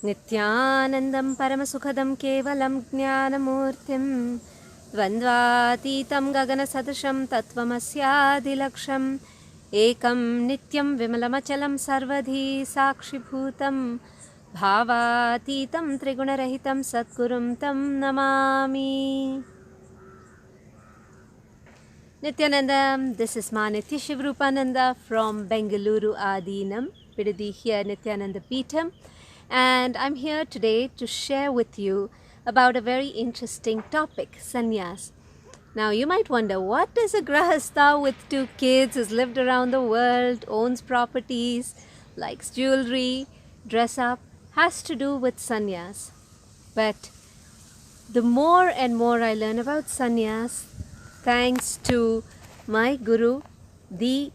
नित्यानन्दं परमसुखदं केवलं ज्ञानमूर्तिं द्वन्द्वातीतं गगनसदृशं तत्त्वमस्यादिलक्ष्यम् एकं नित्यं विमलमचलं सर्वधी साक्षिभूतं भावातीतं त्रिगुणरहितं सद्गुरुं तं Namami. Nityananda, this is Ma Nitya Shivrupananda from Bengaluru Adinam, Pidadi here Nityananda Peetham, and I'm here today to share with you about a very interesting topic, sannyas. Now you might wonder, what is a grahastha with 2 kids, has lived around the world, owns properties, likes jewelry, dress up, has to do with sannyas? But the more and more I learn about sannyas, thanks to my Guru, the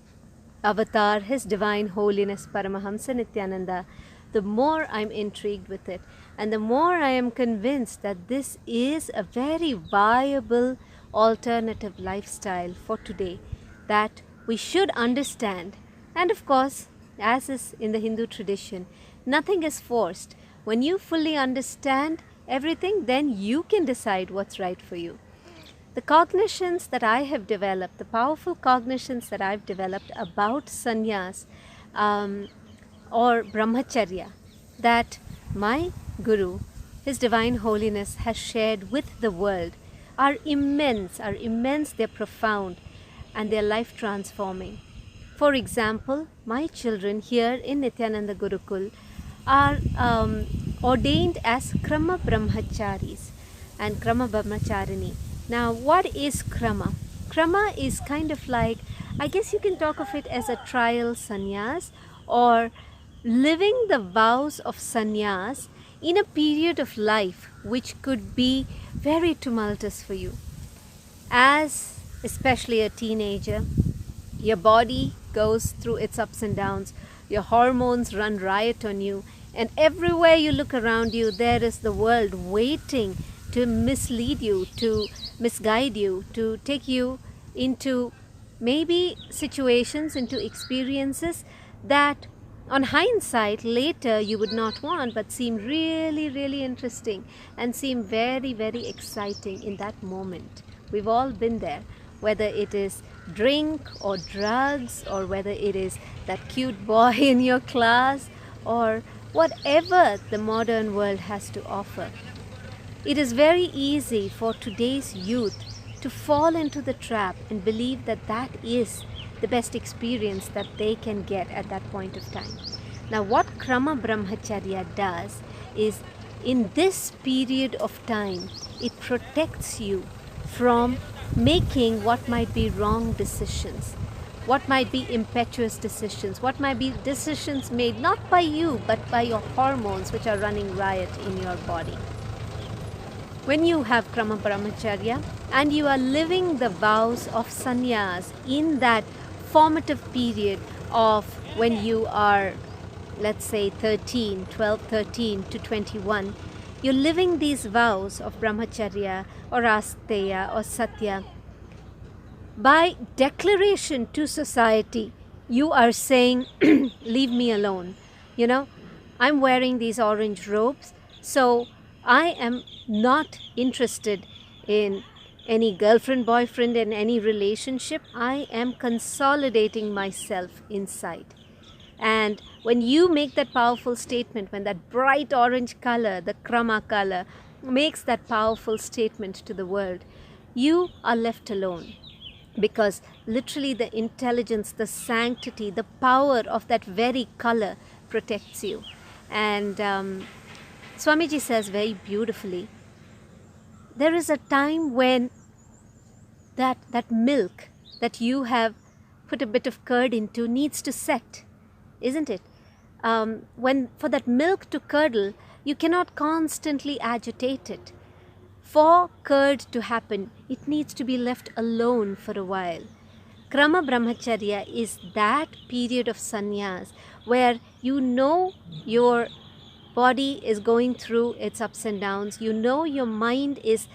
Avatar, His Divine Holiness Paramahamsa Nityananda, the more I'm intrigued with it, and the more I am convinced that this is a very viable alternative lifestyle for today that we should understand. And of course, as is in the Hindu tradition, nothing is forced. When you fully understand everything, then you can decide what's right for you. The cognitions that I have developed, the powerful cognitions that I've developed about sannyas or brahmacharya, that my Guru, His Divine Holiness, has shared with the world are immense, they're profound, and they're life transforming. For example, my children here in Nityananda Gurukul are ordained as Krama Brahmacharis and Krama Brahmacharini. Now, what is Krama? Krama is kind of like, I guess you can talk of it as a trial sannyas, or living the vows of sannyas in a period of life which could be very tumultuous for you. As especially a teenager, your body goes through its ups and downs, your hormones run riot on you, and everywhere you look around you, there is the world waiting to mislead you, to misguide you, to take you into maybe situations, into experiences that on hindsight later you would not want, but seem really, really interesting and seem very, very exciting in that moment. We've all been there, whether it is drink or drugs, or whether it is that cute boy in your class, or whatever the modern world has to offer. It is very easy for today's youth to fall into the trap and believe that that is the best experience that they can get at that point of time. Now, what Krama Brahmacharya does is, in this period of time, it protects you from making what might be wrong decisions, what might be impetuous decisions, what might be decisions made not by you but by your hormones which are running riot in your body. When you have Krama Brahmacharya and you are living the vows of sannyas in that formative period of when you are, let's say, 13 to 21, you're living these vows of brahmacharya or asteya or satya. By declaration to society, you are saying, leave me alone. You know, I'm wearing these orange robes, so I am not interested in any girlfriend, boyfriend, in any relationship. I am consolidating myself inside. And when you make that powerful statement, when that bright orange color, the Krama color, makes that powerful statement to the world, you are left alone. Because literally the intelligence, the sanctity, the power of that very color protects you. And Swamiji says very beautifully, there is a time when that milk that you have put a bit of curd into needs to set, isn't it? When for that milk to curdle, you cannot constantly agitate it. For curd to happen, it needs to be left alone for a while. Krama Brahmacharya is that period of sannyas where you know your body is going through its ups and downs. You know your mind is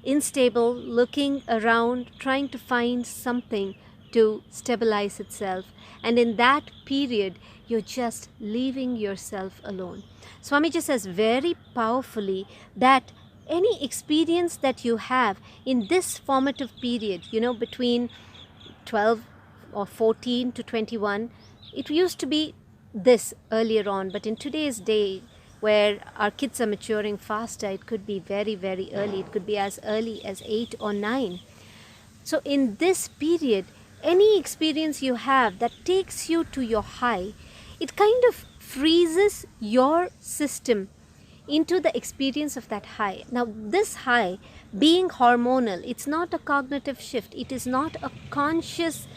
unstable, looking around, trying to find something to stabilize itself. And in that period, you're just leaving yourself alone. Swamiji says very powerfully that any experience that you have in this formative period, between 12 or 14 to 21, it used to be this earlier on, but in today's day, where our kids are maturing faster, it could be very, very early. It could be as early as 8 or 9. So in this period, any experience you have that takes you to your high, it kind of freezes your system into the experience of that high. Now this high being hormonal, it's not a cognitive shift, it is not a conscious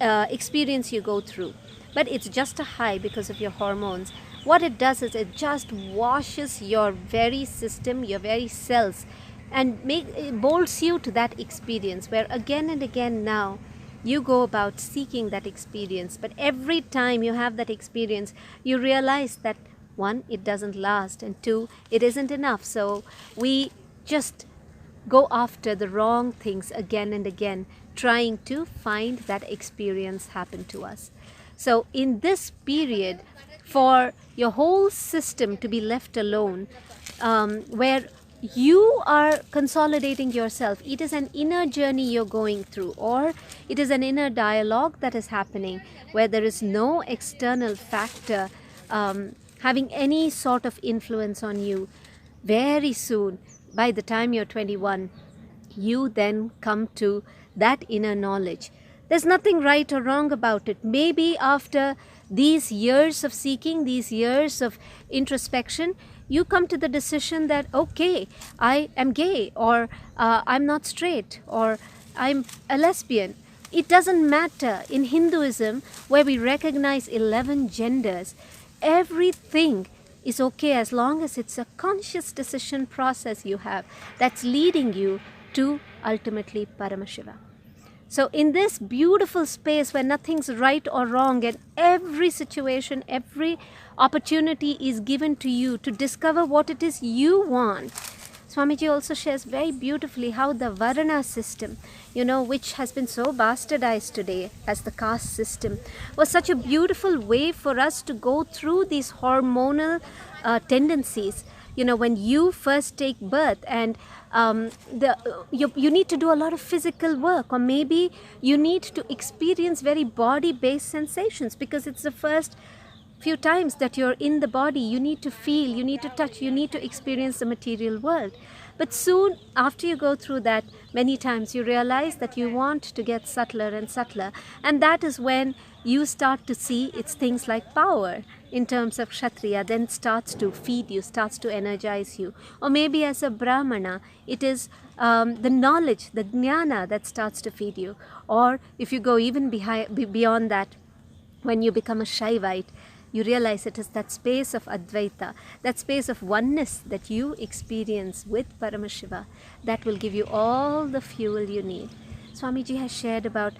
experience you go through, but it's just a high because of your hormones. What it does is it just washes your very system, your very cells, and it bolts you to that experience where again and again now you go about seeking that experience. But every time you have that experience, you realize that 1, it doesn't last, and 2, it isn't enough. So we just go after the wrong things again and again, trying to find that experience happen to us. So in this period, for your whole system to be left alone, where you are consolidating yourself, it is an inner journey you're going through, or it is an inner dialogue that is happening where there is no external factor having any sort of influence on you. Very soon, by the time you're 21, you then come to that inner knowledge. There's nothing right or wrong about it. Maybe after these years of seeking, these years of introspection, you come to the decision that, okay, I am gay, or I'm not straight, or I'm a lesbian. It doesn't matter. In Hinduism, where we recognize 11 genders, everything is okay as long as it's a conscious decision process you have that's leading you to ultimately Paramashiva. So in this beautiful space where nothing's right or wrong, and every situation, every opportunity is given to you to discover what it is you want, Swamiji also shares very beautifully how the Varna system, which has been so bastardized today as the caste system, was such a beautiful way for us to go through these hormonal tendencies. When you first take birth, and you need to do a lot of physical work, or maybe you need to experience very body-based sensations because it's the first few times that you're in the body. You need to feel, you need to touch, you need to experience the material world. But soon after you go through that, many times you realize that you want to get subtler and subtler, and that is when you start to see it's things like power in terms of Kshatriya then starts to feed you, starts to energize you. Or maybe as a Brahmana, it is the knowledge, the jnana that starts to feed you. Or if you go even beyond that, when you become a Shaivite, you realize it is that space of Advaita, that space of oneness that you experience with Paramashiva that will give you all the fuel you need. Swamiji has shared about,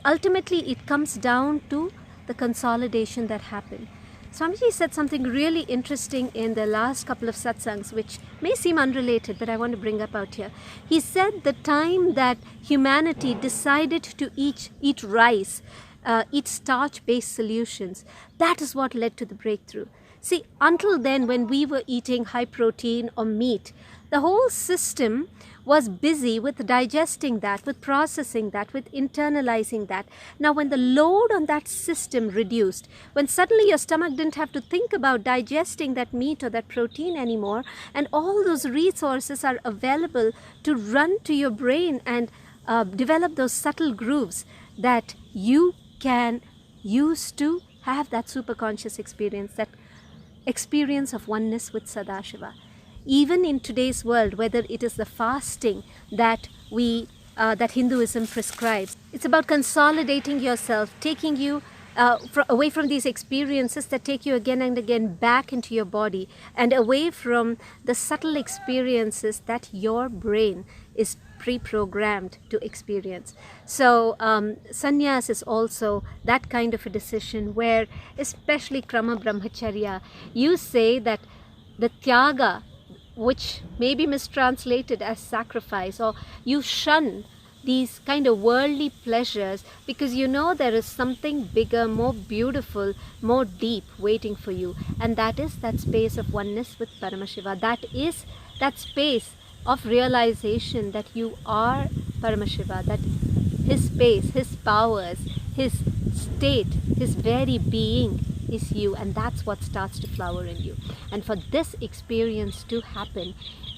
ultimately it comes down to the consolidation that happened. Swamiji said something really interesting in the last couple of satsangs, which may seem unrelated, but I want to bring up out here. He said the time that humanity decided to eat rice, eat starch-based solutions, that is what led to the breakthrough. Until then, when we were eating high protein or meat, the whole system was busy with digesting that, with processing that, with internalizing that. Now, when the load on that system reduced, when suddenly your stomach didn't have to think about digesting that meat or that protein anymore, and all those resources are available to run to your brain and develop those subtle grooves that you can use to have that superconscious experience, that experience of oneness with Sadashiva. Even in today's world, whether it is the fasting that that Hinduism prescribes, it's about consolidating yourself, taking you away from these experiences that take you again and again back into your body, and away from the subtle experiences that your brain is pre-programmed to experience. So sannyas is also that kind of a decision where, especially Krama Brahmacharya, you say that the tyaga, which may be mistranslated as sacrifice, or you shun these kind of worldly pleasures, because you know there is something bigger, more beautiful, more deep waiting for you, and that is that space of oneness with Paramashiva. That is that space of realization that you are Paramashiva, that his space, his powers, his state, his very being is you, and that's what starts to flower in you. And for this experience to happen,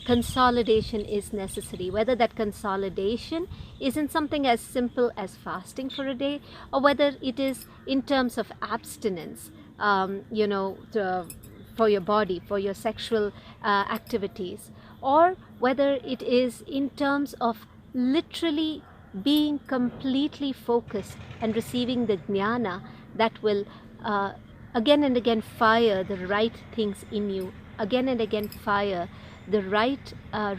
consolidation is necessary. Whether that consolidation is in something as simple as fasting for a day, or whether it is in terms of abstinence, for your body, for your sexual activities, or whether it is in terms of literally being completely focused and receiving the jnana that will again and again fire the right things in you, again and again fire the right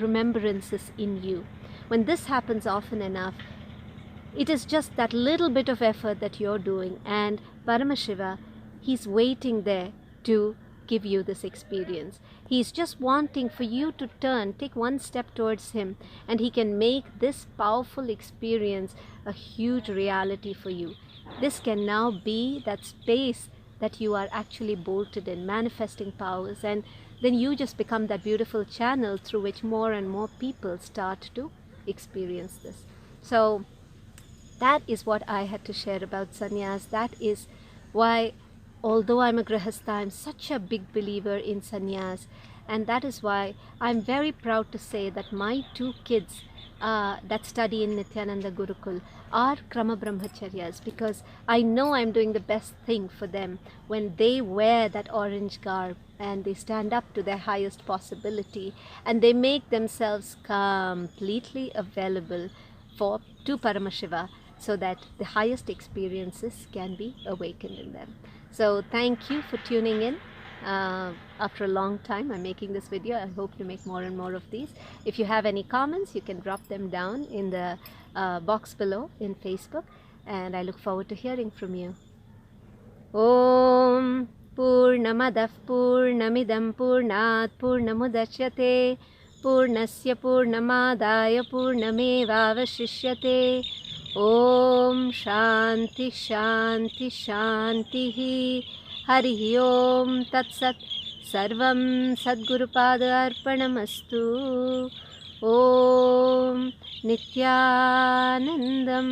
remembrances in you. When this happens often enough, it is just that little bit of effort that you're doing, and Paramashiva, he's waiting there to give you this experience. He's just wanting for you to take one step towards him, and he can make this powerful experience a huge reality for you. This can now be that space that you are actually bolted in, manifesting powers, and then you just become that beautiful channel through which more and more people start to experience this. So that is what I had to share about sannyas. That is why, although I'm a grihastha, I'm such a big believer in sannyas, and that is why I'm very proud to say that my 2 kids that study in Nityananda Gurukul are Krama Brahmacharyas, because I know I'm doing the best thing for them when they wear that orange garb and they stand up to their highest possibility, and they make themselves completely available to Paramashiva, so that the highest experiences can be awakened in them. So thank you for tuning in. After a long time I'm making this video. I hope to make more and more of these. If you have any comments, you can drop them down in the box below in Facebook, and I look forward to hearing from you. Om Purnamadah Purnamidam Purnat Purnamudachyate Purnasya Purnamadaya Purnamevavashishyate. Om Shanti Shanti Shanti. Hari Om Tat Sat. Sarvam Sadgurupada Arpanamastu. Om Nityanandam.